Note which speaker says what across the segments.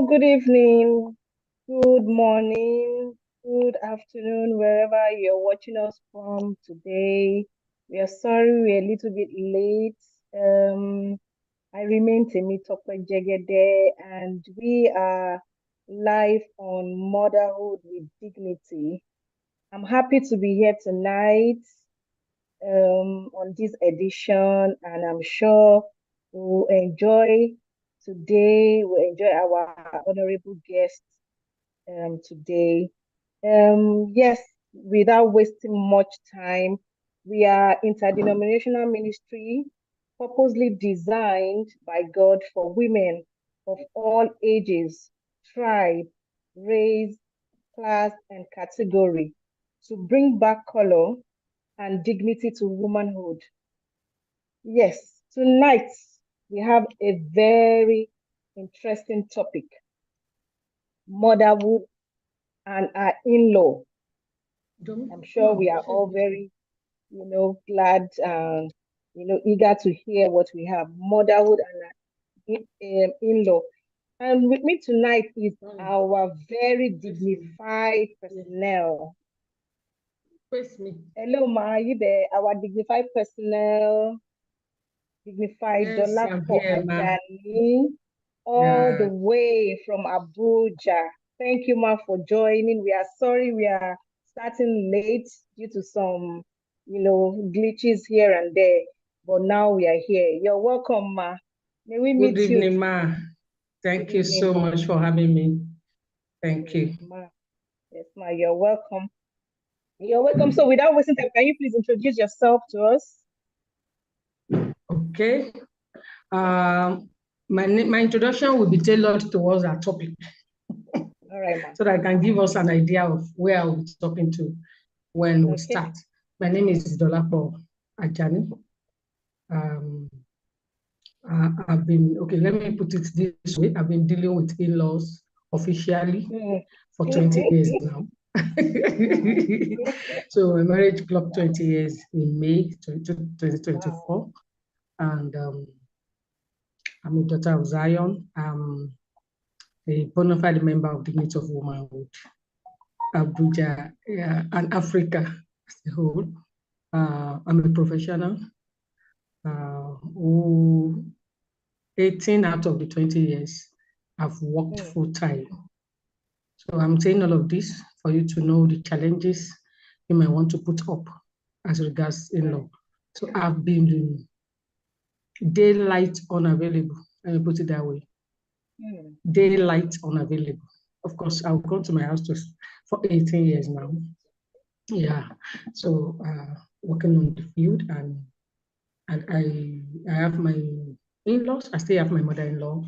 Speaker 1: good evening, good morning, good afternoon, wherever you're watching us from today. We are sorry we're a little bit late. I remain Temitope Jegede, and we are live on Motherhood with Dignity. I'm happy to be here tonight on this edition, and I'm sure we'll enjoy today. We'll enjoy our honorable guests today. Yes, without wasting much time, we are interdenominational ministry purposely designed by God for women of all ages, tribe, race, class, and category to bring back color and dignity to womanhood. Yes, tonight we have a very interesting topic, motherhood and our in-law. I'm sure we are all very, glad and, eager to hear what we have, motherhood and our in-law. And with me tonight is our very dignified personnel.
Speaker 2: Face me.
Speaker 1: Hello, Ma, are you there? Our dignified personnel, dignified Dolapo Ajani, all the way from Abuja. Thank you, Ma, for joining. We are sorry we are starting late due to some, glitches here and there. But now we are here. You're welcome, Ma. May we meet you?
Speaker 2: Good evening, Ma. Thank you so much for having me. Thank you.
Speaker 1: Ma. Yes, Ma, you're welcome. You're welcome. So without wasting time, can you please introduce yourself to us?
Speaker 2: Okay. My introduction will be tailored towards our topic.
Speaker 1: All right, Ma.
Speaker 2: So that I can give us an idea of where I will be talking to when we start. My name is Dolapo Ajani. I've been, let me put it this way. I've been dealing with in-laws officially for 20 years now. So my marriage clocked 20 years in May 2024. Wow. And I'm a daughter of Zion. I'm a bona fide member of Dignity of Womanhood, Abuja, and Africa as a whole. I'm a professional who 18 out of the 20 years I've worked full-time. So I'm saying all of this for you to know the challenges you might want to put up as regards in-law. So I've been daylight unavailable, let me put it that way. Daylight unavailable. Of course, I'll come to my house for 18 years now. Yeah, so working on the field, and I have my in-laws. I still have my mother-in-law.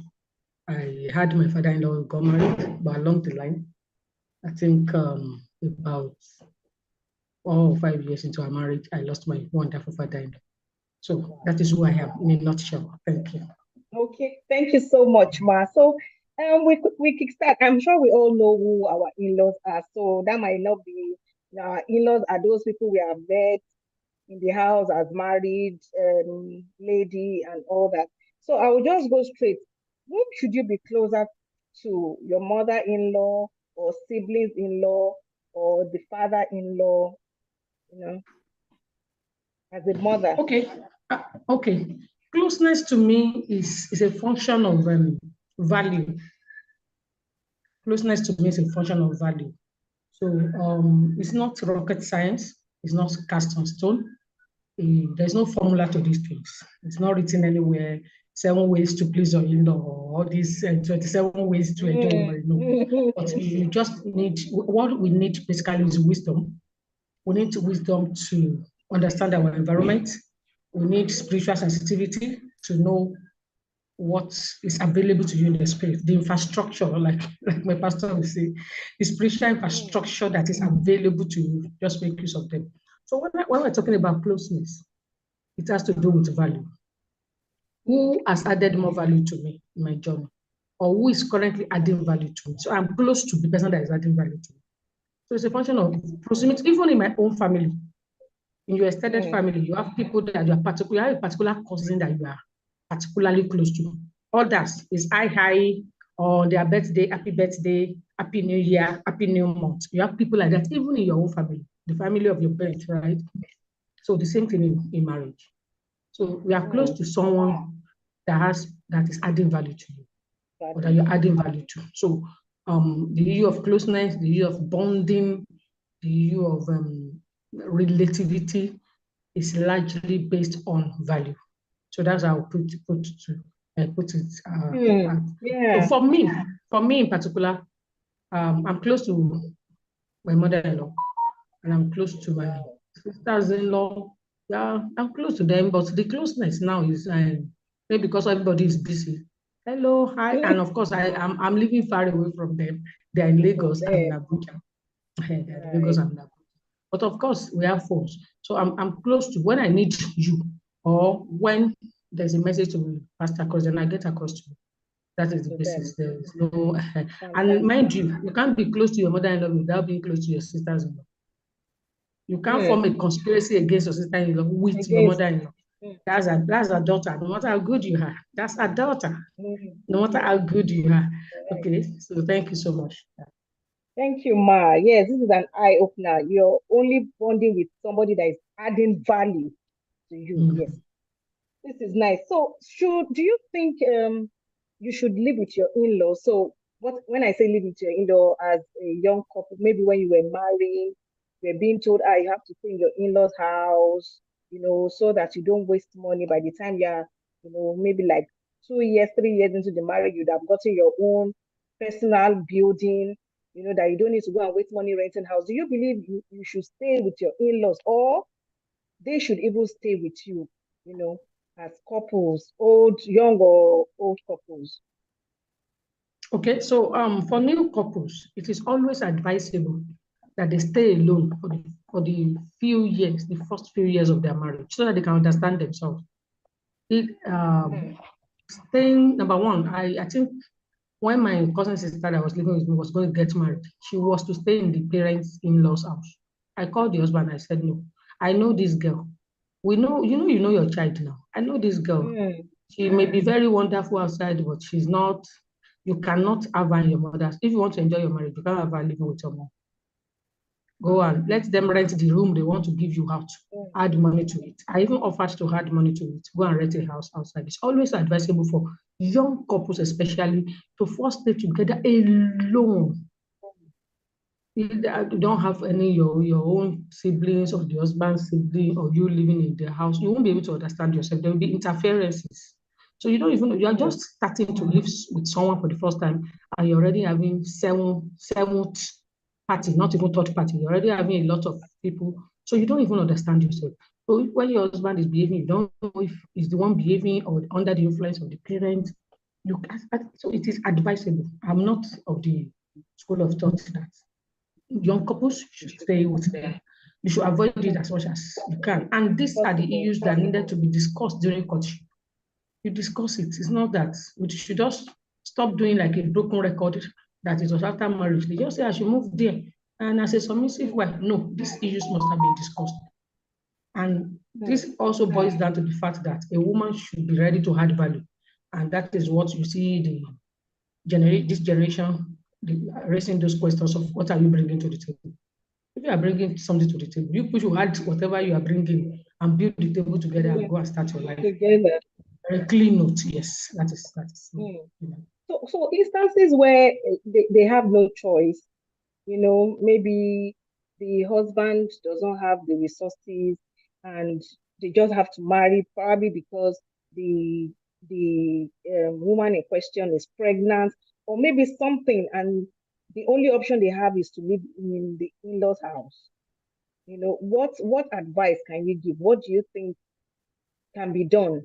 Speaker 2: I had my father-in-law got married, but along the line, I think about 4 or 5 years into our marriage, I lost my wonderful father-in-law. So that is who I am in a nutshell. Thank you.
Speaker 1: Okay, thank you so much, Ma. So we kickstart. I'm sure we all know who our in-laws are. So that might not be our in-laws are those people we have met in the house as married lady and all that. So I will just go straight. Who should you be closer to? Your mother-in-law or siblings-in-law or the father-in-law, as a mother?
Speaker 2: Okay. Okay. Closeness to me is a function of value. Closeness to me is a function of value. So it's not rocket science. It's not cast on stone. There's no formula to these things. It's not written anywhere. 7 ways to please your in-law, or all these 27 ways to enjoy. No. But you just need, what we need basically is wisdom. We need wisdom to understand our environment. We need spiritual sensitivity to know what is available to you in the spirit, the infrastructure, like my pastor will say, the spiritual infrastructure that is available to you, just make use of them. So when we're talking about closeness, it has to do with value. Who has added more value to me in my journey? Or who is currently adding value to me? So I'm close to the person that is adding value to me. So it's a function of proximity. Even in my own family, in your extended family, you have people that you are particular, a particular cousin that you are particularly close to. Others is hi, or their birthday, happy new year, happy new month. You have people like that, even in your own family, the family of your parents, right? So the same thing in marriage. So we are close
Speaker 1: Mm.
Speaker 2: to someone that is adding value to you, or that
Speaker 1: Value.
Speaker 2: you're adding value to. So the issue of closeness, the issue of bonding, the issue of relativity is largely based on value. So that's how I put it. So
Speaker 1: Yeah.
Speaker 2: for me in particular, I'm close to my mother-in-law, and I'm close to my
Speaker 1: Wow.
Speaker 2: sisters-in-law. Yeah, I'm close to them, but the closeness now is maybe because everybody is busy. Hello, hi, and of course I'm living far away from them. They're in
Speaker 1: From
Speaker 2: Lagos, I'm in
Speaker 1: there.
Speaker 2: Abuja. They're in Lagos,
Speaker 1: Right.
Speaker 2: I'm in Abuja. But of course, we have phones. So I'm close to when I need you, or when there's a message to be passed across, then I get across to you. That is the
Speaker 1: To
Speaker 2: basis.
Speaker 1: them.
Speaker 2: There is no, and mind
Speaker 1: Fantastic.
Speaker 2: you, you can't be close to your mother-in-law without being close to your sisters-in-law. You can't form
Speaker 1: Mm.
Speaker 2: a conspiracy against your sister-in-law with your
Speaker 1: Against.
Speaker 2: mother-in-law.
Speaker 1: Mm.
Speaker 2: That's a daughter, no matter how good you are. That's a daughter,
Speaker 1: Mm.
Speaker 2: no matter how good you are.
Speaker 1: Correct.
Speaker 2: Okay, so thank you so much.
Speaker 1: Thank you, Ma. Yes, this is an eye opener. You're only bonding with somebody that is adding value to you. Yes.
Speaker 2: Mm.
Speaker 1: This is nice. So, do you think you should live with your in-law? So, what when I say live with your in-law as a young couple, maybe when you were married, you were being told, you have to stay in your in-law's house, so that you don't waste money. By the time you're, maybe like 2 years, 3 years into the marriage, you'd have gotten your own personal building, that you don't need to go and waste money renting house. Do you believe you should stay with your in-laws, or they should even stay with you, you know, as couples, young or old couples?
Speaker 2: Okay, so for new couples, it is always advisable that they stay alone for the few years, the first few years of their marriage, so that they can understand themselves. It,
Speaker 1: Hmm.
Speaker 2: staying number one, I think when my cousin sister that was living with me was going to get married, she was to stay in the parents' in-laws house. I called the husband. I said, no, I know this girl. We know, you know your child now. I know this girl.
Speaker 1: Hmm.
Speaker 2: She may be very wonderful outside, but she's not. You cannot have her in your mother's. If you want to enjoy your marriage, you can't have her living with your mom. Go and let them rent the room they want to give you out.
Speaker 1: Hmm.
Speaker 2: Add money to it. I even offered to add money to it. Go and rent a house outside. It's always advisable for young couples, especially, to first stay together alone. You don't have any your own siblings or the husband's sibling or you living in the house. You won't be able to understand yourself. There will be interferences. So you don't even you are
Speaker 1: Hmm.
Speaker 2: just starting to live with someone for the first time, and you're already having seventh party, not even third party. You're already having a lot of people. So you don't even understand yourself. So when your husband is behaving, you don't know if he's the one behaving or under the influence of the parent. So it is advisable. I'm not of the school of thought that young couples should stay with them. You should avoid it as much as you can. And
Speaker 1: As
Speaker 2: these are the
Speaker 1: possible.
Speaker 2: issues that needed to be discussed during courtship. You discuss it. It's not that we should just stop doing like a broken record that it was after marriage. They just say I should move there. And as a submissive wife, no, these issues must have been discussed. And
Speaker 1: Hmm.
Speaker 2: this also boils down to the fact that a woman should be ready to add value. And that is what you see this generation raising those questions of what are you bringing to the table. If you are bringing something to the table, you push you add whatever you are bringing and build the table together and go and start your life.
Speaker 1: Together.
Speaker 2: Very clean note, yes, that is.
Speaker 1: Hmm.
Speaker 2: You know.
Speaker 1: So instances where they have no choice, maybe the husband doesn't have the resources and they just have to marry, probably because the woman in question is pregnant, or maybe something, and the only option they have is to live in the in-laws house. What advice can you give? What do you think can be done?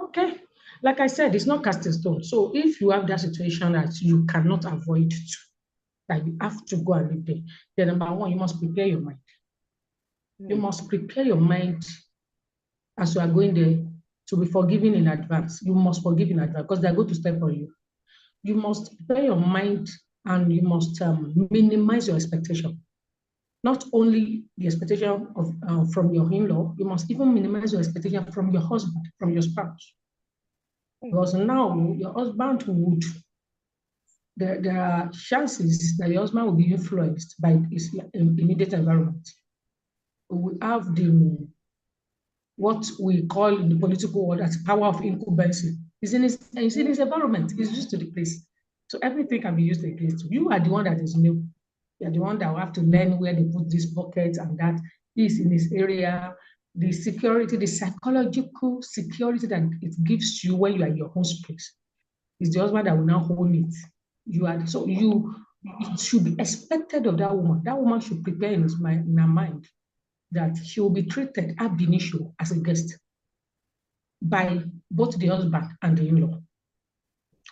Speaker 2: Okay, like I said, it's not cast in stone. So if you have that situation that you cannot avoid to, that you have to go and live there, then number one, you must prepare your mind. You
Speaker 1: Hmm.
Speaker 2: must prepare your mind as you are going there to be forgiven in advance. You must forgive in advance because they're going to step on you. You must prepare your mind and you must minimize your expectation. Not only the expectation of from your in-law, you must even minimize your expectation from your husband, from your spouse.
Speaker 1: Hmm.
Speaker 2: Because now your husband would there are chances that your husband will be influenced by his immediate environment. We have the what we call in the political world as power of incumbency. It's in his environment. It's used to the place. So everything can be used against you. You are the one that is new. You are the one that will have to learn where they put this bucket and that is in this area. The security, the psychological security that it gives you when you are in your home space is the husband that will now hold it. It should be expected of that woman. That woman should prepare in her mind that she will be treated ab initio as a guest by both the husband and the in-law.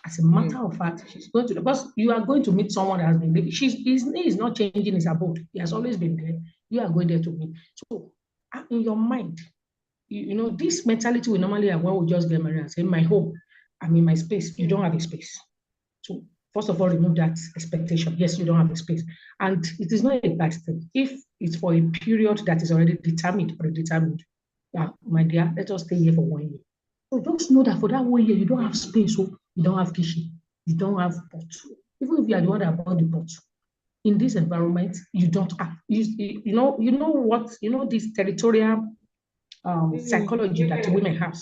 Speaker 2: As a matter of fact, she's going to, because you are going to meet someone that has been living. His name is not changing his abode. He has always been there. You are going there to meet. So, in your mind, this mentality we normally have when we just get married and say, my home, I'm in my space. You don't have a space. So, first of all, remove that expectation. Yes, you don't have a space. And it is not a bad thing. If it's for a period that is already determined, my dear, let us stay here for 1 year. So just know that for that 1 year, you don't have space, so you don't have kitchen, you don't have pot. Even if you are the one that bought the pot, in this environment, you don't have. This territorial psychology that women have.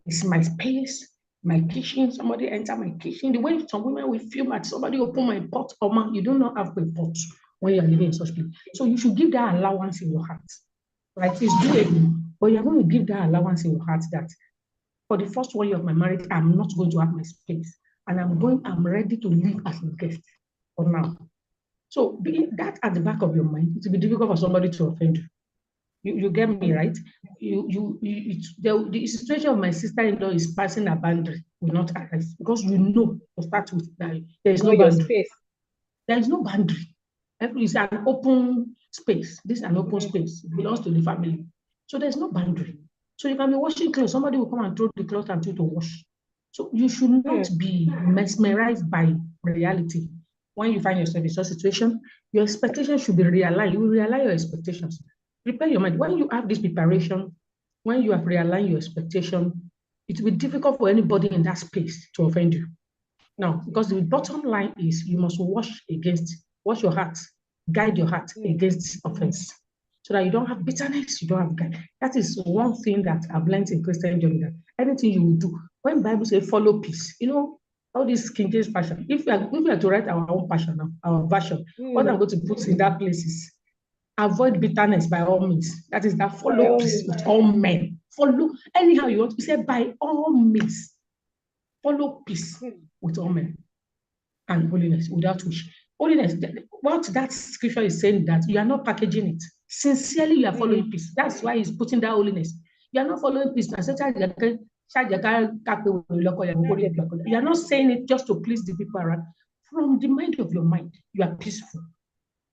Speaker 2: It's my space, my kitchen. Somebody enter my kitchen. The way some women will feel that somebody open my pot, or man, you do not have a pot when you are living in such place. So you should give that allowance in your heart. Right? It's doable, but you're going to give that allowance in your heart that for the first 1 year of my marriage, I'm not going to have my space. And I'm ready to live as a guest for now. So that at the back of your mind, it will be difficult for somebody to offend you. You get me, right? The situation of my sister-in-law is passing a boundary will not arise because to start with, there is no boundary.
Speaker 1: Space.
Speaker 2: There is no boundary. It's an open space. This is an open space. It belongs to the family. So there's no boundary. So you can be washing clothes. Somebody will come and throw the clothes at you to wash. So you should not be mesmerized by reality. When you find yourself in such a situation, your expectations should be realigned. You will realign your expectations. Prepare your mind. When you have this preparation, when you have realigned your expectation, it will be difficult for anybody in that space to offend you. Now, because the bottom line is you must wash your heart, guide your heart against offense. So that you don't have bitterness, you don't have guide. That is one thing that I've learned in Christian journey, that anything you will do, when Bible says follow peace, all this King James passion. If we are to write our own passion, our version, what I'm going to put in that place is avoid bitterness by all means. That is that follow peace with all men. Follow anyhow you want to say by all means. Follow peace with all men and holiness without which. Holiness, what that scripture is saying, that you are not packaging it. Sincerely, you are following peace. That's why he's putting that holiness. You are not following peace. You are not saying it just to please the people around. From the mind of your mind, you are peaceful,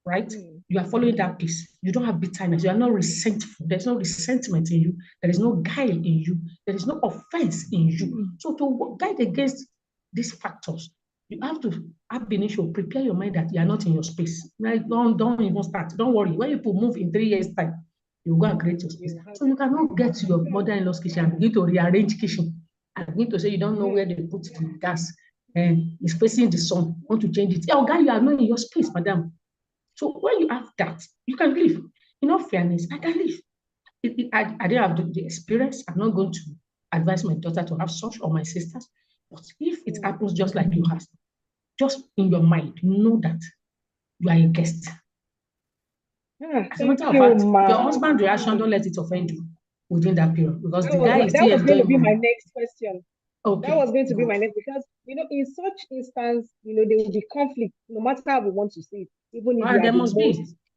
Speaker 2: right? You are following that peace. You don't have bitterness. You are not resentful. There's no resentment in you. There is no guile in you. There is no offense in you. So to guide against these factors, you have to ab initio prepare your mind that you are not in your space. Right? Don't even start. Don't worry. When you move in 3 years' time, you go and create your space. So you cannot get to your mother-in-law's kitchen and begin to rearrange kitchen and begin to say you don't know where they put the gas and it's facing the sun. Want to change it? Oh, guy, you are not in your space, madam. So when you have that, you can leave. In all fairness, I can leave. I didn't have the experience. I'm not going to advise my daughter to have such or my sisters. But if it happens just like you have, just in your mind, know that you are a guest. As a matter of fact, your husband's reaction, don't let it offend you within that period. Because the guy is still
Speaker 1: that was going to be my next question.
Speaker 2: Okay.
Speaker 1: That was going to be my next, because in such instance, there will be conflict, no matter how we want to say it, even if you are the most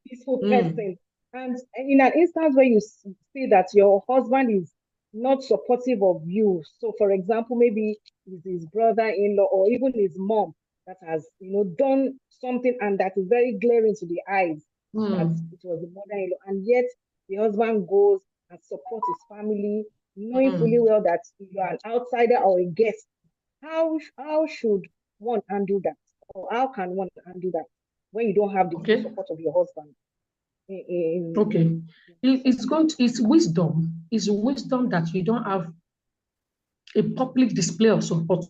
Speaker 1: peaceful person. And in an instance where you see that your husband is not supportive of you, so for example, maybe it's his brother-in-law or even his mom that has, done something and that is very glaring to the eyes, that it was the mother-in-law, and yet the husband goes and supports his family, knowing fully well that you are an outsider or a guest. How should one handle that? Or how can one handle that when you don't have the support of your husband?
Speaker 2: It's wisdom. It's wisdom that you don't have a public display of support.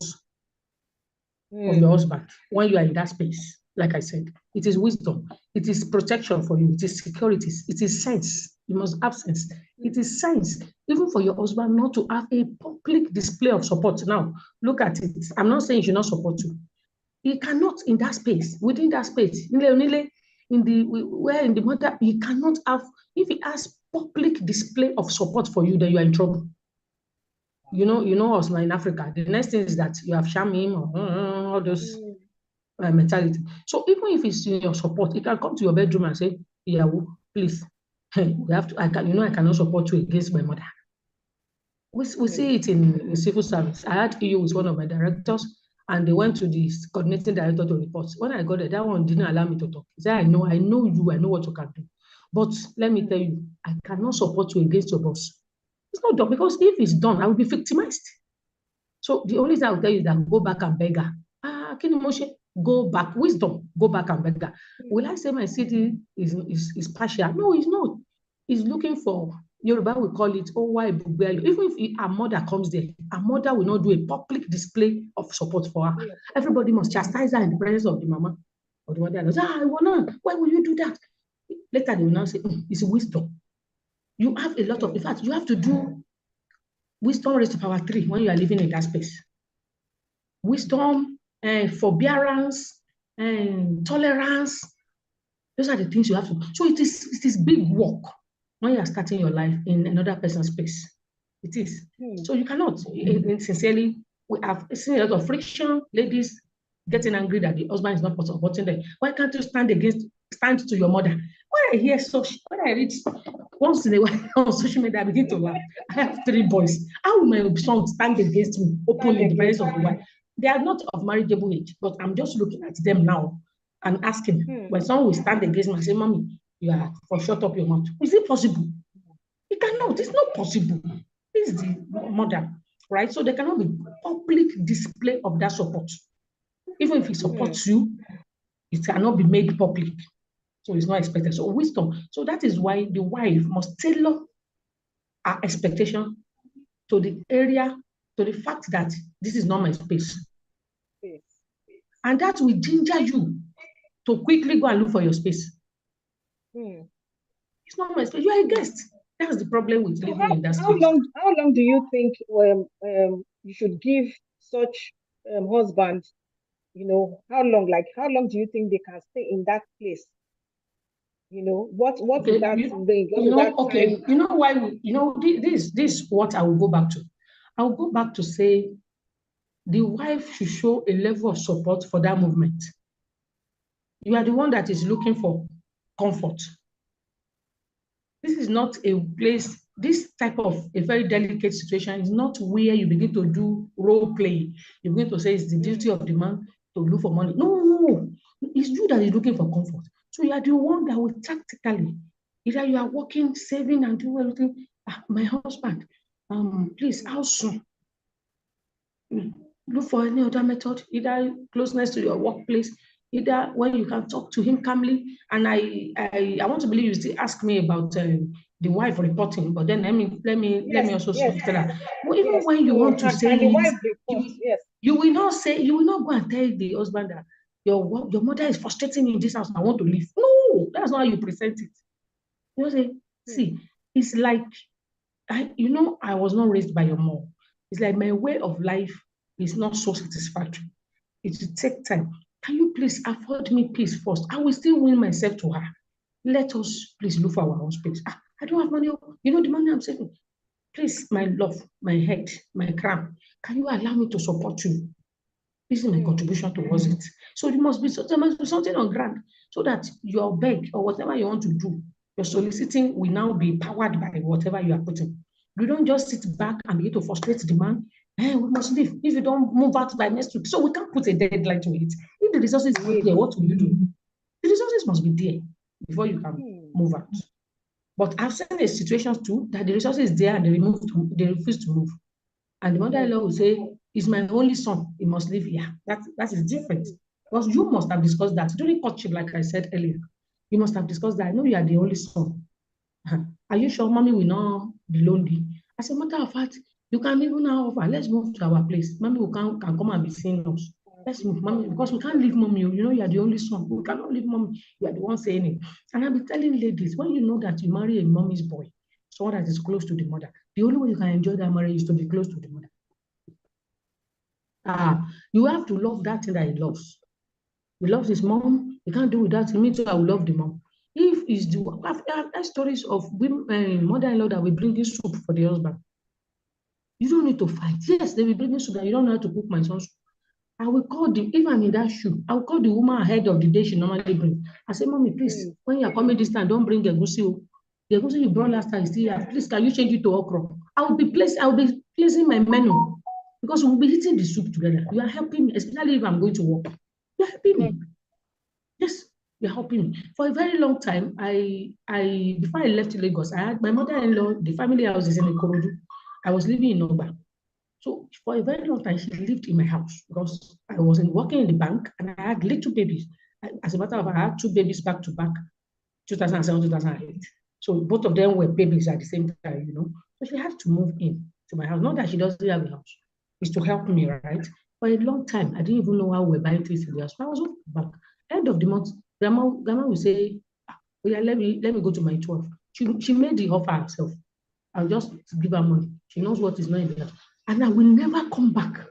Speaker 2: of your husband when you are in that space. Like I said, it is wisdom, it is protection for you, it is security, it is sense. You must have sense. It is sense, even for your husband not to have a public display of support. Now, look at it. I'm not saying he should not support you. He cannot in that space, within that space, in the mother, he cannot have, if he has public display of support for you, then you are in trouble. You know us now in Africa. The next thing is that you have shaming or all those mentality. So even if it's in your support, he can come to your bedroom and say, "Yeah, please, we have to. I cannot support you against my mother." We see it in civil service. I had EU with one of my directors, and they went to the coordinating director to report. When I got there, that one didn't allow me to talk. He said, I know you, I know what you can do. But let me tell you, I cannot support you against your boss. It's not done, because if it's done, I will be victimized. So the only thing I will tell you is that go back and beg her. Kini Moshe, go back. Wisdom, go back and beg her. Will I say my city is partial? No, it's not. He's looking for, Yoruba will call it, oh, why Even if a mother comes there, a mother will not do a public display of support for her. Everybody must chastise her in the presence of the mama or the mother. Why will you do that? Later they will now say, it's wisdom. You have a lot of, in fact, you have to do wisdom raised to power 3 when you are living in that space. Wisdom and forbearance and tolerance. Those are the things you have to. So it is big work when you are starting your life in another person's space. It is. So you cannot, sincerely, we have seen a lot of friction, ladies getting angry that the husband is not supporting them. Why can't you stand to your mother? When I read once in a while on social media, I begin to laugh. I have 3 boys. How will my son stand against me openly in the presence of the wife? They are not of marriageable age, but I'm just looking at them now and asking, when someone will stand against me and say, Mommy, you are for shut up your mouth. Is it possible? It cannot. It's not possible. This is the mother, right? So there cannot be public display of that support. Even if he supports you, it cannot be made public. So it's not expected. So wisdom. So that is why the wife must tailor her expectation to the area, to the fact that this is not my space. And that will ginger you to quickly go and look for your space. It's not my space. You are a guest. That's the problem with living in that space.
Speaker 1: How long do you think you should give such husband? How long do you think they can stay in that place? What is that range? What is that time?
Speaker 2: You know why? This what I will go back to. I will go back to say the wife should show a level of support for that movement. You are the one that is looking for comfort. This is not a place, this type of a very delicate situation is not where you begin to do role play. You begin to say it's the duty of the man to look for money. No, it's you that is looking for comfort. So you are the one that will tactically, either you are working, saving, and doing everything. My husband, please, how soon? Look for any other method, either closeness to your workplace, either when you can talk to him calmly. And I want to believe you still ask me about the wife reporting, but then let me also tell that. Well, even when you want to say
Speaker 1: the wife
Speaker 2: it,
Speaker 1: report,
Speaker 2: you will not go and tell the husband that your mother is frustrating me in this house, I want to leave. No, that's not how you present it. You say, see, it's like I was not raised by your mom. It's like my way of life is not so satisfactory. It will take time. Can you please afford me peace first? I will still win myself to her. Let us please look for our own space. I don't have money. The money I'm saving. Please, my love, my head, my crown, can you allow me to support you? This is my contribution towards it. So there must be something on ground so that your beg or whatever you want to do, your soliciting will now be powered by whatever you are putting. You don't just sit back and begin to frustrate the man. Hey, we must leave if you don't move out by next week. So we can't put a deadline to it. If the resources are not there, what will you do? The resources must be there before you can move out. But I've seen a situation too that the resources is there and they refuse to move. And the mother-in-law will say, "He's my only son, he must live here." That is different. Because you must have discussed that during courtship, like I said earlier. You must have discussed that. I know you are the only son. Are you sure mommy will not be lonely? As a matter of fact, you can even now offer, let's move to our place. Mommy can come and be seeing us. Let's move, mommy, because we can't leave mommy. You know, you are the only son. We cannot leave mommy. You are the one saying it. And I'll be telling ladies, when you know that you marry a mommy's boy, someone that is close to the mother, the only way you can enjoy that marriage is to be close to the mother. You have to love that thing that he loves. He loves his mom. He can't do without him. Me too, I will love the mom. If it's the I've heard stories of women, mother-in-law that will bring this soup for the husband. You don't need to fight. Yes, they will bring me soup that you don't know how to cook my son's soup. I will call the, if I'm in that shoe, I will call the woman ahead of the day she normally bring. I say, mommy, please,
Speaker 1: Mm.
Speaker 2: when you are coming this time, don't bring egusi. The egusi you brought last time is still here. Please, can you change it to okra? I will be placing my menu because we'll be eating the soup together. You are helping me, especially if I'm going to work. You are helping me. Yes, you're helping me. For a very long time, I before I left Lagos, I had my mother-in-law, the family house is in Ikorodu. I was living in Oba. So for a very long time, she lived in my house because I wasn't working in the bank and I had little babies. As a matter of fact, I had two babies back to back, 2007, 2008. So both of them were babies at the same time, you know. So she had to move in to my house. Not that she doesn't have a house, it's to help me, right? For a long time, I didn't even know how we were buying things in the house. So I was off back. End of the month, grandma will say, oh yeah, let me go to my 12. She made the offer herself. I'll just give her money. She knows what is not in there. And I will never come back.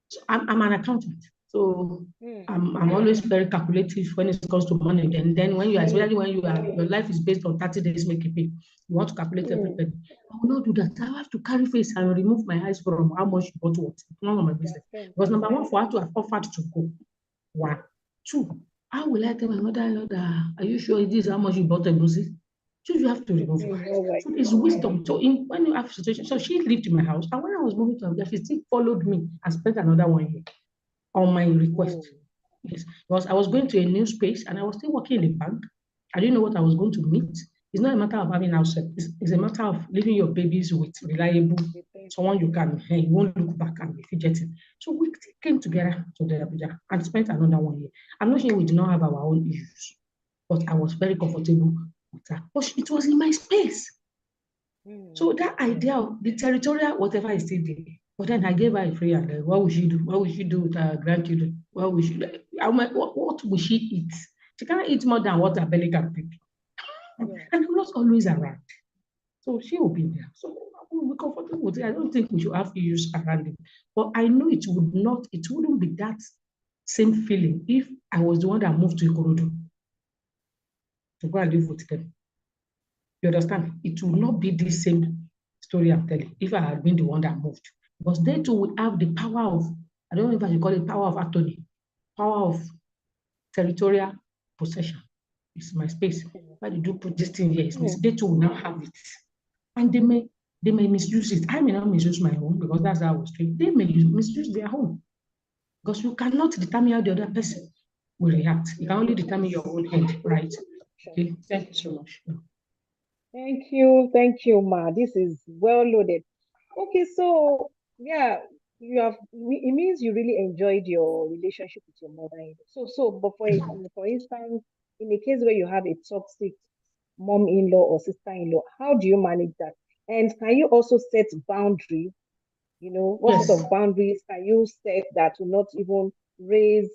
Speaker 2: So I'm an accountant. So
Speaker 1: Mm.
Speaker 2: I'm always very calculative when it comes to money. And then when you are,
Speaker 1: Mm.
Speaker 2: especially when you are, your life is based on 30 days make a pay, you want to calculate every
Speaker 1: Mm.
Speaker 2: penny. I will not do that. I have to carry face and remove my eyes from how much you bought what. It's none of my
Speaker 1: Yeah,
Speaker 2: business.
Speaker 1: same.
Speaker 2: Because number one, for her to have offered to go. One. Two, how will I tell my mother-in-law that, are you sure this is how much you bought a busi? So you have to remove your
Speaker 1: Mm.
Speaker 2: eyes.
Speaker 1: All right.
Speaker 2: So it's wisdom. So when you have situation, so she lived in my house, and when I was moving to Abuja, she still followed me and spent another 1 year on my request.
Speaker 1: Oh.
Speaker 2: Yes, because I was going to a new space and I was still working in the bank. I didn't know what I was going to meet. It's not a matter of having house. It's a matter of leaving your babies with reliable
Speaker 1: We think.
Speaker 2: someone you can, hey, you won't look back and be fidgeting. So we came together to the Abuja and spent another 1 year. I'm not saying we did not have our own issues, but I was very comfortable with her. But it was in my space.
Speaker 1: Mm.
Speaker 2: So that idea of the territorial, whatever is still there. But then I gave her a free hand. What will she do? What will she do with her grandchildren? What will she do? I'm like, what will she eat? She can't eat more than what her belly can take.
Speaker 1: Yeah.
Speaker 2: And I'm not always around. So she will be there. So we're comfortable with it. I don't think we should have issues around it. But I know it wouldn't be that same feeling if I was the one that moved to Ikorodu to go and live with them. You understand? It will not be the same story I'm telling if I had been the one that moved. Because they too would have the power of, I don't know if I should call it power of attorney, power of territorial possession. It's my space. Why did you put this thing here?
Speaker 1: Mm.
Speaker 2: They too will now have it. And they may misuse it. I may not misuse my own because that's how I was trained. They may misuse their own. Because you cannot determine how the other person will react. You
Speaker 1: Yeah.
Speaker 2: can only determine your own end, right?
Speaker 1: Sure.
Speaker 2: Okay, thank you so much.
Speaker 1: Thank you. Thank you, Ma. This is well loaded. Okay, so yeah, it means you really enjoyed your relationship with your mother. But for instance, in a case where you have a toxic mom-in-law or sister-in-law, how do you manage that? And can you also set boundaries? What sort
Speaker 2: Yes,
Speaker 1: of boundaries can you set that will not even raise,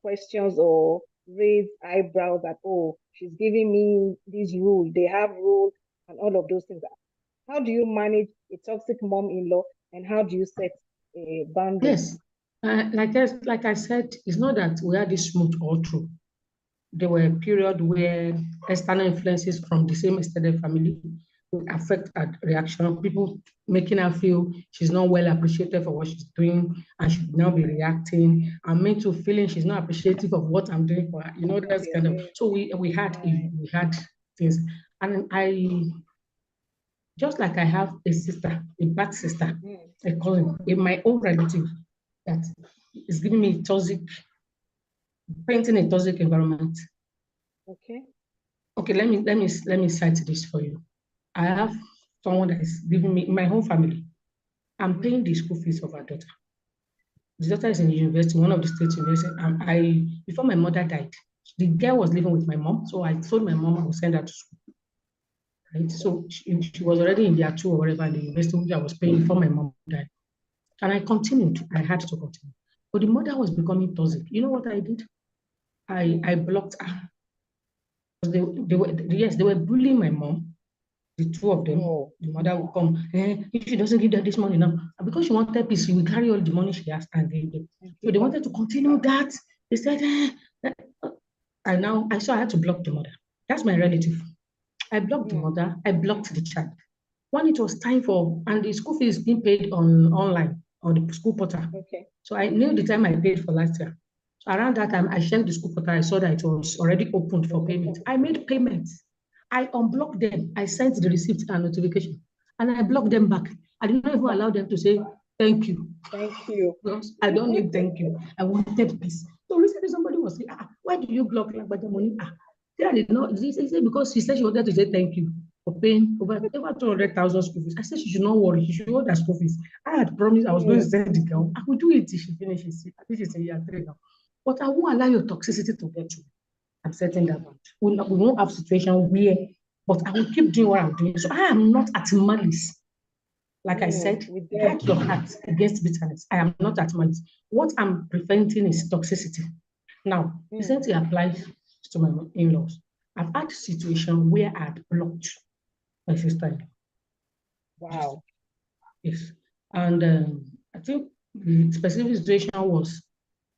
Speaker 1: questions or raise eyebrows that, oh, she's giving me this rule, they have rules and all of those things. How do you manage a toxic mom-in-law and how do you set boundaries?
Speaker 2: yes. Like I said, it's not that we had this smooth all through. There were a period where external influences from the same extended family would affect her reaction. People making her feel she's not well appreciated for what she's doing and should now be reacting. And me too feeling she's not appreciative of what I'm doing for her.
Speaker 1: What
Speaker 2: That's
Speaker 1: you're
Speaker 2: kind of,
Speaker 1: doing.
Speaker 2: so
Speaker 1: Right.
Speaker 2: we had things. And I, just like I have a sister, a bad sister,
Speaker 1: Mm.
Speaker 2: a cousin, in my own relative that is giving me toxic, painting a toxic environment.
Speaker 1: Okay.
Speaker 2: Okay, let me cite this for you. I have someone that is giving me in my whole family. I'm paying the school fees of our daughter. The daughter is in university, one of the state universities. And I, before my mother died, the girl was living with my mom, so I told my mom I would send her to school. Right, so she was already in year 2 or whatever in the university which I was paying before my mom died, and I continued. I had to continue. But the mother was becoming toxic. You know what I did? I blocked her. They were, yes, they were bullying my mom, the two of them.
Speaker 1: Oh,
Speaker 2: The mother will come, if she doesn't give them this money now, and because she wanted peace, she will carry all the money she has and give them.
Speaker 1: and
Speaker 2: So
Speaker 1: give
Speaker 2: they
Speaker 1: her.
Speaker 2: wanted to continue that. They said, I saw I had to block the mother. That's my relative. I blocked the mother, I blocked the child. When it was time for, and the school fees being paid on online on the school portal.
Speaker 1: Okay.
Speaker 2: So I knew the time I paid for last year. So around that time, I checked the school portal. I saw that it was already opened for payment. I made payments. I unblocked them. I sent the receipt and notification, and I blocked them back. I did not even allow them to say thank you.
Speaker 1: Thank you.
Speaker 2: Because I don't need thank you. I wanted peace. So recently somebody was saying, why do you block like the money? I did not. They said because she said she wanted to say thank you for paying over 200,000 school fees. I said she should not worry. She should hold her school fees. I had promised I was going to send the girl. I would do it till she finishes. I think she's in year 3 now. But I won't allow your toxicity to get you. I'm setting that out. We won't have situation where, but I will keep doing what I'm doing. So I am not at malice. Like I said,
Speaker 1: With them.
Speaker 2: guard your heart against bitterness. I am not at malice. What I'm preventing is toxicity. Now, the same thing applies to my in-laws. I've had a situation where I had blocked my sister-in-law.
Speaker 1: Wow.
Speaker 2: Yes. And I think the specific situation was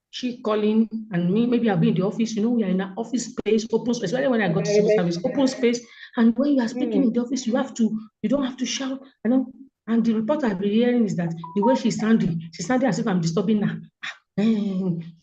Speaker 2: she calling and me, maybe I'll be in the office, we are in an office space, open space, especially when I got to civil
Speaker 1: Environment.
Speaker 2: service, open space. And when you are speaking in the office, you don't have to shout. And the report I've been hearing is that the way she's sounding as if I'm disturbing her.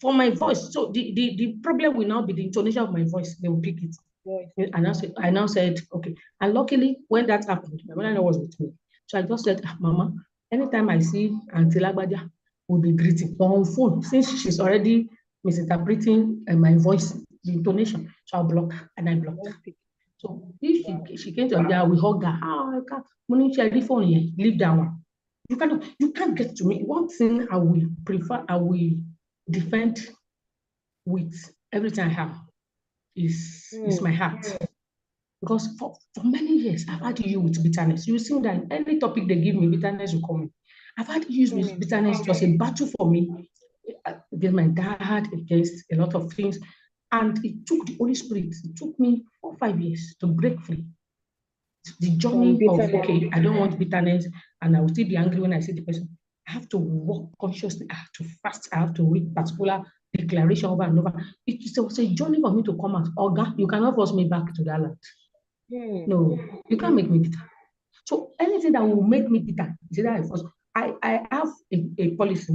Speaker 2: For my voice. So the problem will now be the intonation of my voice. They will pick it.
Speaker 1: Voice.
Speaker 2: I now said, okay. And luckily, when that happened, my mother was with me. So I just said, Mama, anytime I see Auntie Lagbaja, will be greeting on phone, since she's already misinterpreting my voice, the intonation. So I'll block her, and I blocked her. So if she came to me, I will hug her. I can't. Leave that one. You can't get to me. One thing I will defend with everything I have is my heart. Because for many years, I've had you with bitterness. You see that any topic they give me, bitterness will come in. I've had issues with bitterness. It was a battle for me against my dad, against a lot of things. And it took the Holy Spirit, it took me 4 or 5 years to break free. The journey of, okay, I don't want bitterness, and I will still be angry when I see the person. I have to walk consciously. I have to fast. I have to read particular declaration over and over. It was a journey for me to come out. Oga, you cannot force me back to that land. No, you can't make me bitter. So anything that will make me bitter is either I force. I have a policy.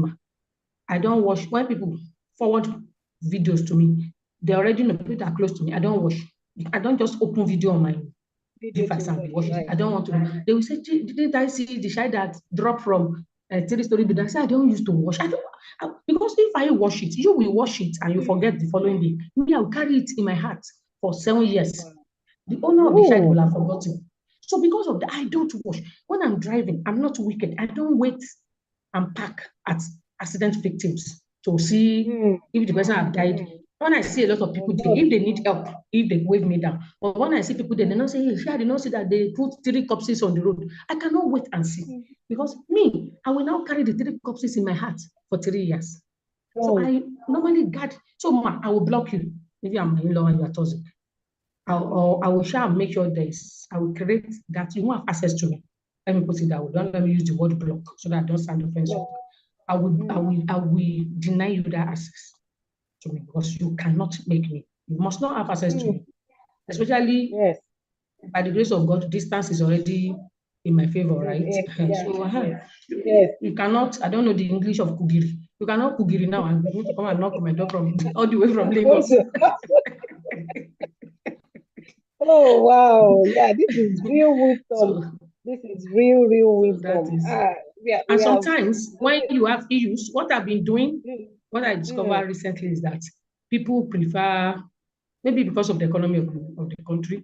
Speaker 2: I don't watch when people forward videos to me. They already know people that are close to me. I don't watch. I don't just open video on my device and be watching. I don't want to. They will say, "Didn't I see the child that dropped from a 3-story building?" I say, "I don't used to watch. Because if I watch it, you will watch it and you forget the following day. Me, I'll carry it in my heart for 7 years. The owner of the child will have forgotten. So because of that, I don't watch. When I'm driving, I'm not wicked. I don't wait and park at accident victims to see if the person have died. When I see a lot of people there, if they need help, if they wave me down. But when I see people there, they don't say, hey, I did not see that they put 3 corpses on the road. I cannot wait and see. Because me, I will now carry the 3 corpses in my heart for 3 years. So I normally guard. So I will block you. Maybe I'm in-law and you're toxic. I will shall make sure I will create that you won't have access to me. Let me put it that way. Don't let me use the word block so that I don't sound offensive. I will deny you that access to me because you cannot make me. You must not have access to me. Especially by the grace of God, distance is already in my favor, right? So you cannot, I don't know the English of Kugiri. You cannot Kugiri now and need to come and knock on my door from all the way from Lagos.
Speaker 1: Oh, wow. Yeah, this is real wisdom. This is real wisdom.
Speaker 2: And sometimes when you have issues, what I've been doing, what I discovered recently is that people prefer, maybe because of the economy of the country,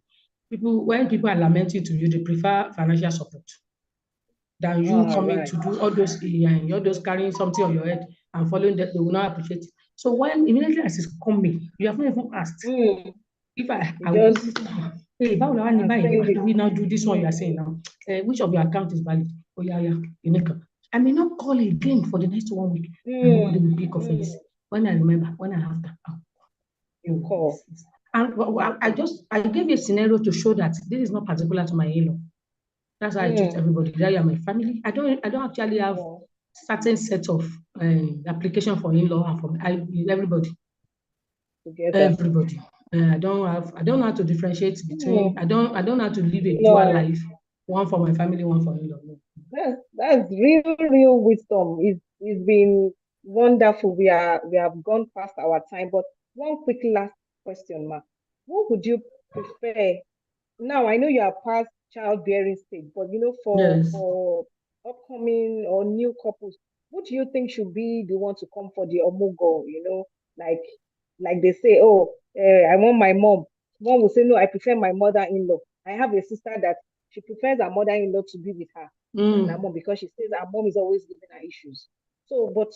Speaker 2: when people are lamenting to you, they prefer financial support than you coming to do all those carrying something on your head and following that, they will not appreciate it. So when immediately as it's coming, you have not even asked. If I will just, hey, why do we now do this one you are saying now? Which of your account is valid? Oh, yeah, you make up. I may not call again for the next 1 week. And nobody
Speaker 1: Mm.
Speaker 2: will pick up face. When I remember, when I have that,
Speaker 1: You call.
Speaker 2: and I gave you a scenario to show that this is not particular to my in-law. That's how I treat
Speaker 1: Mm.
Speaker 2: everybody. They are my family. I don't actually have
Speaker 1: Oh,
Speaker 2: certain set of application for in-law and for everybody.
Speaker 1: together.
Speaker 2: Everybody. I don't know how to differentiate between.
Speaker 1: Mm.
Speaker 2: I don't know how to live a dual
Speaker 1: No,
Speaker 2: life. One for my family, one for in-law. No.
Speaker 1: that's real wisdom. It's been wonderful. We have gone past our time, but one quick last question, Ma. What would you prefer? Now I know you are past childbearing stage, but
Speaker 2: Yes.
Speaker 1: for upcoming or new couples, what do you think should be the one to come for the omugo? Like they say, oh, I want my mom. One will say, no, I prefer my mother-in-law. I have a sister that she prefers her mother-in-law to be with her than her
Speaker 2: Mm.
Speaker 1: mom because she says her mom is always giving her issues. So, but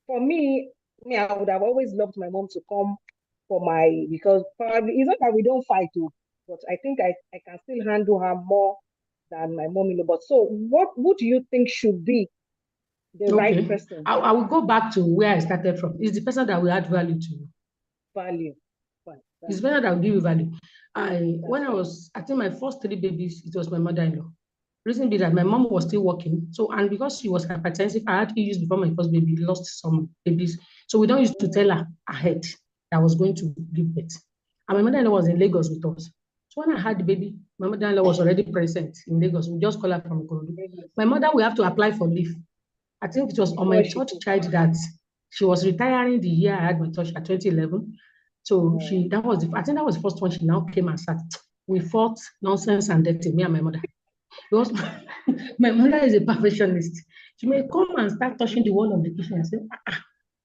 Speaker 1: for me, I would have always loved my mom to come for because probably it's not that we don't fight too, but I think I can still handle her more than my mom-in-law. But so what do you think should be the right
Speaker 2: Okay.
Speaker 1: person
Speaker 2: I will go back to where I started from. It's the person that will add value to you.
Speaker 1: value? Fine,
Speaker 2: It's
Speaker 1: that's
Speaker 2: better
Speaker 1: fine.
Speaker 2: that will give you value. When
Speaker 1: That's fine.
Speaker 2: I think my first 3 babies, it was my mother-in-law. Reason be that my mom was still working. So, and because she was hypertensive, I had issues before my first baby, lost some babies. So we don't used to tell
Speaker 1: Mm,
Speaker 2: her ahead that I was going to give birth. And my mother-in-law was in Lagos with us. So when I had the baby, my mother-in-law was already present in Lagos. We just call her from Ikorodu.
Speaker 1: maybe
Speaker 2: My mother will have to apply for leave. I think it was on my
Speaker 1: before she
Speaker 2: third
Speaker 1: could
Speaker 2: child
Speaker 1: come.
Speaker 2: that she was retiring the year I had my third at 2011. So
Speaker 1: Mm.
Speaker 2: I think that was the first one she now came and sat. We fought nonsense and dirty, me and my mother. Because my mother is a perfectionist. She may come and start touching the wall of the kitchen and say,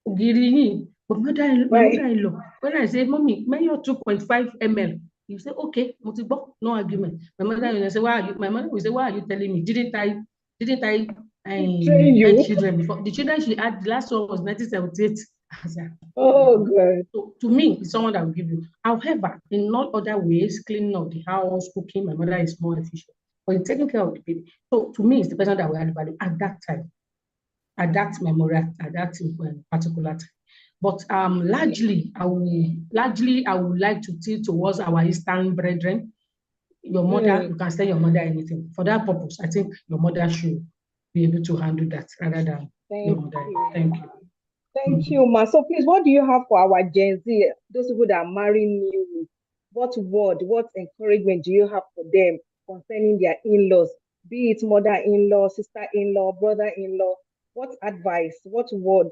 Speaker 2: Ogiri, but my
Speaker 1: Right.
Speaker 2: mother-in-law, when I say, Mommy, measure 2.5 ml, you say, okay, no argument. My mother will say, why are you telling me? Didn't I
Speaker 1: Train
Speaker 2: had
Speaker 1: you.
Speaker 2: children before? The children she had, the last one was 1978. I said,
Speaker 1: Oh, good.
Speaker 2: so to me, it's someone that will give you. However, in all other ways, cleaning up the house, cooking, my mother is more efficient. But in taking care of the baby, so to me, it's the person that will add value at that time, at that memorial, at that particular time. But largely I would like to tilt towards our Eastern brethren. Your mother,
Speaker 1: Mm.
Speaker 2: you can tell your mother anything. For that purpose, I think your mother should be able to handle that rather than your
Speaker 1: Thank
Speaker 2: mother.
Speaker 1: you.
Speaker 2: Thank you.
Speaker 1: Thank
Speaker 2: Mhm.
Speaker 1: you, Ma. So please, what do you have for our Gen Z, those people that are marrying newly? What encouragement do you have for them concerning their in-laws, be it mother-in-law, sister-in-law, brother-in-law? What advice, what word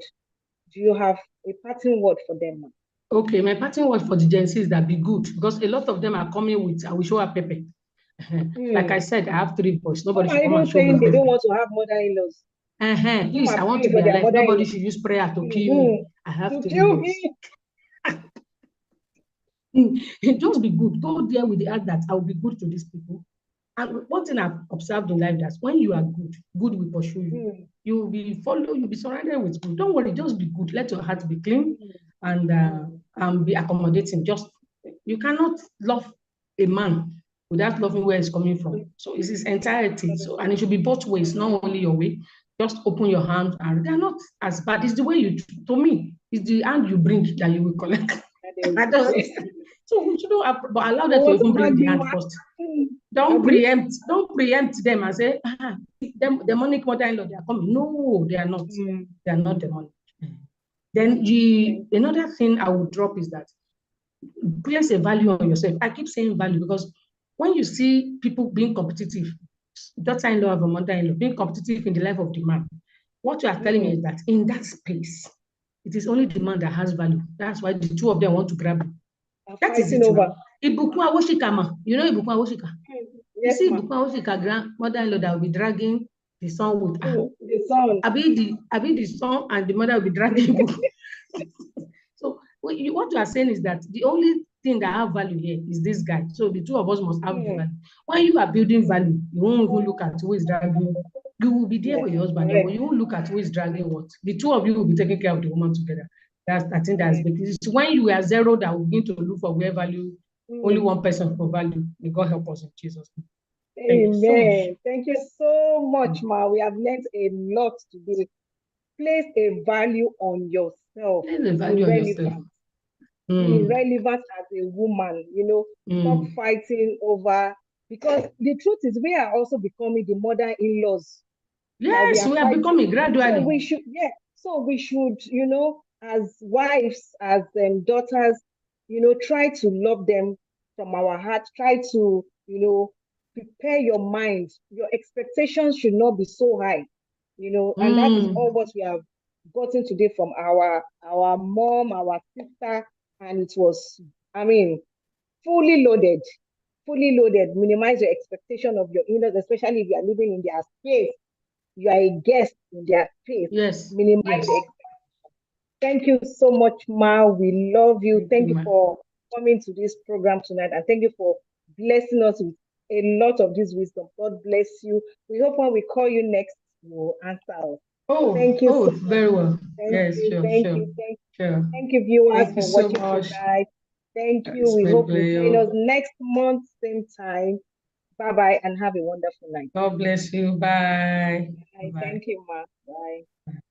Speaker 1: do you have, a parting word for them, Ma?
Speaker 2: Okay, my parting word for the Gen Z is that be good because a lot of them are coming with, I will show her pepper. Like I
Speaker 1: Hmm.
Speaker 2: said, I have 3 boys.
Speaker 1: Some
Speaker 2: Nobody
Speaker 1: are
Speaker 2: should come and
Speaker 1: even
Speaker 2: show me
Speaker 1: saying they
Speaker 2: pepper.
Speaker 1: don't want to have mother-in-laws. Some
Speaker 2: Please,
Speaker 1: are
Speaker 2: I want to
Speaker 1: praying
Speaker 2: be
Speaker 1: for their
Speaker 2: alive. Nobody
Speaker 1: mother-in-law.
Speaker 2: should use prayer to kill me.
Speaker 1: Mm-hmm.
Speaker 2: I have
Speaker 1: To
Speaker 2: three
Speaker 1: kill
Speaker 2: boys.
Speaker 1: me.
Speaker 2: Just be good. Go there with the heart that I'll be good to these people. And one thing I've observed in life that when you are good, good will pursue you.
Speaker 1: Mm,
Speaker 2: You will be followed, you'll be surrounded with good. Don't worry, just be good. Let your heart be clean
Speaker 1: mm,
Speaker 2: and
Speaker 1: mm.
Speaker 2: be accommodating. Just you cannot love a man without loving where he's coming from. So it's his entirety. So and it should be both ways, not only your way. Just open your hands and they're not as bad. It's the way to me, it's the hand you bring that you will collect.
Speaker 1: And they will
Speaker 2: I don't
Speaker 1: collect.
Speaker 2: so we shouldn't but allow
Speaker 1: They
Speaker 2: them to
Speaker 1: want to
Speaker 2: even bring
Speaker 1: hug
Speaker 2: the
Speaker 1: you,
Speaker 2: hand
Speaker 1: ma.
Speaker 2: first.
Speaker 1: Mm. Abi?
Speaker 2: Don't preempt them and say, them demonic mother-in-law, they are coming. No, they are not.
Speaker 1: Mm.
Speaker 2: They are not demonic. Then another
Speaker 1: You.
Speaker 2: thing I would drop is that place a value on yourself. I keep saying value because when you see people being competitive, daughter-in-law of a mother-in-law, being competitive in the life of the man, what you are telling me is
Speaker 1: Mm.
Speaker 2: that in that space, it is only the man that has value. That's why the two of them want to grab you.
Speaker 1: Are
Speaker 2: That is
Speaker 1: fighting
Speaker 2: it
Speaker 1: over.
Speaker 2: now. Ibukun Awoshika, you know Ibukun Awoshika?
Speaker 1: Mm.
Speaker 2: You
Speaker 1: Yes,
Speaker 2: see
Speaker 1: ma.
Speaker 2: Ibukun Awoshika grandmother-in-law that will be dragging the son with her.
Speaker 1: Mm. The sound.
Speaker 2: Abi the son and the mother will be dragging Ibukun. So what you are saying is that the only thing that have value here is this guy. So the two of us must have the
Speaker 1: Mm.
Speaker 2: value. When you are building value, you won't even look at who is dragging. You will be there
Speaker 1: Yes,
Speaker 2: for your husband, but
Speaker 1: correct.
Speaker 2: you won't look at who is dragging what. The two of you will be taking care of the woman together. I think that's
Speaker 1: Correct.
Speaker 2: big. It's when you are zero that we begin to look for where value, only
Speaker 1: Mm.
Speaker 2: one person for value. May God help us in Jesus' name. Thank you so much.
Speaker 1: Amen. Thank you so much, Ma. We have learned a lot today. Place a value on yourself.
Speaker 2: Place the
Speaker 1: Be
Speaker 2: value on yourself.
Speaker 1: relevant. Be
Speaker 2: Mm,
Speaker 1: relevant as a woman. Stop
Speaker 2: mm.
Speaker 1: fighting over. Because the truth is, we are also becoming the mother-in-laws that we
Speaker 2: Yes,
Speaker 1: are
Speaker 2: we are
Speaker 1: fighting.
Speaker 2: becoming
Speaker 1: So
Speaker 2: gradually.
Speaker 1: we should, yeah. So we should, as wives, as daughters, try to love them from our heart. Try to, prepare your mind. Your expectations should not be so high, and that is all
Speaker 2: Mm.
Speaker 1: what we have gotten today from our mom, our sister, and it was, I mean, fully loaded. Fully loaded. Minimize your expectation of your in-laws, especially if you are living in their space, you are a guest in their space.
Speaker 2: Yes,
Speaker 1: Minimize
Speaker 2: yes.
Speaker 1: the. Thank you so much, Ma. We love you.
Speaker 2: Thank you,
Speaker 1: Thank you
Speaker 2: ma.
Speaker 1: for coming to this program tonight, and thank you for blessing us with a lot of this wisdom. God bless you. We hope when we call you next, you'll answer us.
Speaker 2: Oh,
Speaker 1: Thank you
Speaker 2: oh,
Speaker 1: so much.
Speaker 2: very well.
Speaker 1: Thank
Speaker 2: Yes,
Speaker 1: you.
Speaker 2: sure,
Speaker 1: Thank
Speaker 2: sure,
Speaker 1: you.
Speaker 2: sure.
Speaker 1: Thank you, viewers,
Speaker 2: Thank you
Speaker 1: for
Speaker 2: so
Speaker 1: watching
Speaker 2: much.
Speaker 1: tonight. Thank you.
Speaker 2: It's
Speaker 1: We
Speaker 2: my
Speaker 1: hope you join us
Speaker 2: pleasure.
Speaker 1: next month, same time. Bye bye, and have a wonderful night.
Speaker 2: God bless you. Bye.
Speaker 1: Bye.
Speaker 2: Bye.
Speaker 1: Thank you, Ma. Bye.